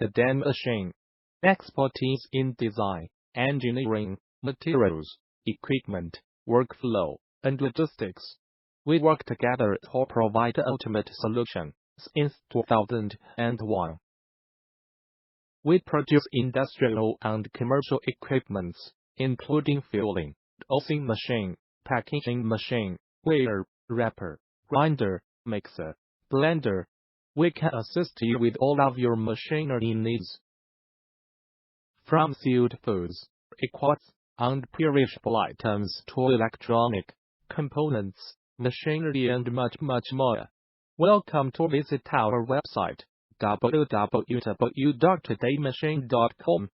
end-to-end machine expertise in design, engineering, materials, equipment, workflow, and logistics. We work together to provide the ultimate solution since 2001. We produce industrial and commercial equipments, including filling, dosing machine, packaging machine, weigher, wrapper, grinder, mixer, blender. We can assist you with all of your machinery needs. From sealed foods, liquids, and perishable items to electronic components, machinery, and much more. Welcome to visit our website www.todaymachine.com.